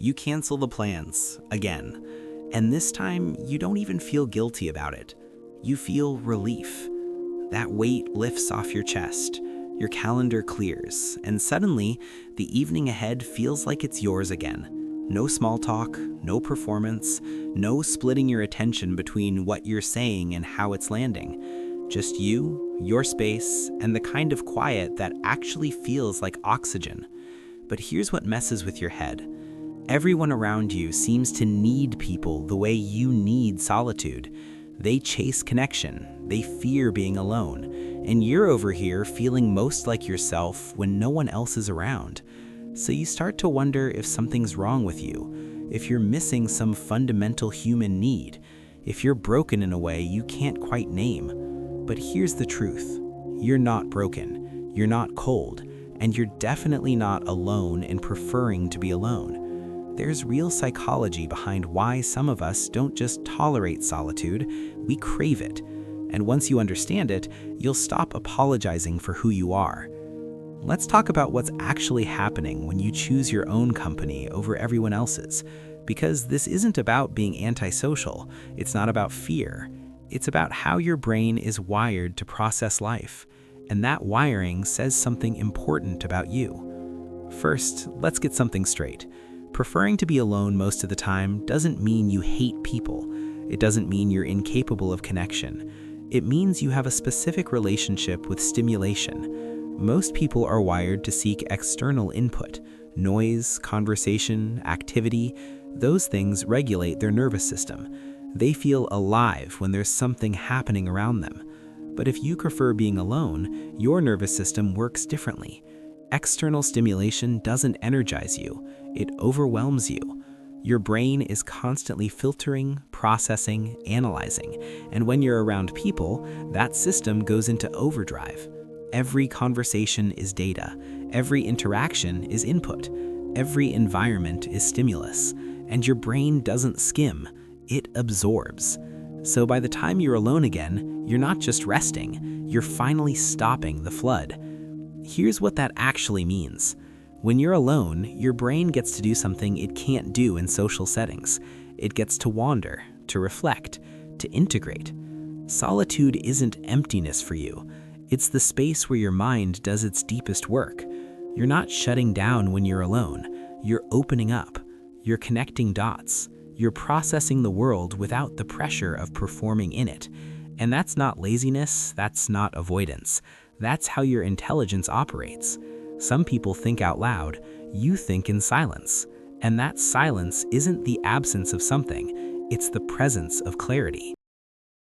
You cancel the plans, again. And this time, you don't even feel guilty about it. You feel relief. That weight lifts off your chest, your calendar clears, and suddenly, the evening ahead feels like it's yours again. No small talk, no performance, no splitting your attention between what you're saying and how it's landing. Just you, your space, and the kind of quiet that actually feels like oxygen. But here's what messes with your head. Everyone around you seems to need people the way you need solitude. They chase connection, they fear being alone, and you're over here feeling most like yourself when no one else is around. So you start to wonder if something's wrong with you, if you're missing some fundamental human need, if you're broken in a way you can't quite name. But here's the truth. You're not broken, you're not cold, and you're definitely not alone in preferring to be alone. There's real psychology behind why some of us don't just tolerate solitude, we crave it. And once you understand it, you'll stop apologizing for who you are. Let's talk about what's actually happening when you choose your own company over everyone else's. Because this isn't about being antisocial, it's not about fear. It's about how your brain is wired to process life. And that wiring says something important about you. First, let's get something straight. Preferring to be alone most of the time doesn't mean you hate people. It doesn't mean you're incapable of connection. It means you have a specific relationship with stimulation. Most people are wired to seek external input. Noise, conversation, activity, those things regulate their nervous system. They feel alive when there's something happening around them. But if you prefer being alone, your nervous system works differently. External stimulation doesn't energize you, it overwhelms you. Your brain is constantly filtering, processing, analyzing, and when you're around people, that system goes into overdrive. Every conversation is data, every interaction is input, every environment is stimulus, and your brain doesn't skim, it absorbs. So by the time you're alone again, you're not just resting, you're finally stopping the flood. Here's what that actually means. When you're alone, your brain gets to do something it can't do in social settings. It gets to wander, to reflect, to integrate. Solitude isn't emptiness for you. It's the space where your mind does its deepest work. You're not shutting down when you're alone. You're opening up. You're connecting dots. You're processing the world without the pressure of performing in it. And that's not laziness, that's not avoidance. That's how your intelligence operates. Some people think out loud, you think in silence. And that silence isn't the absence of something, it's the presence of clarity.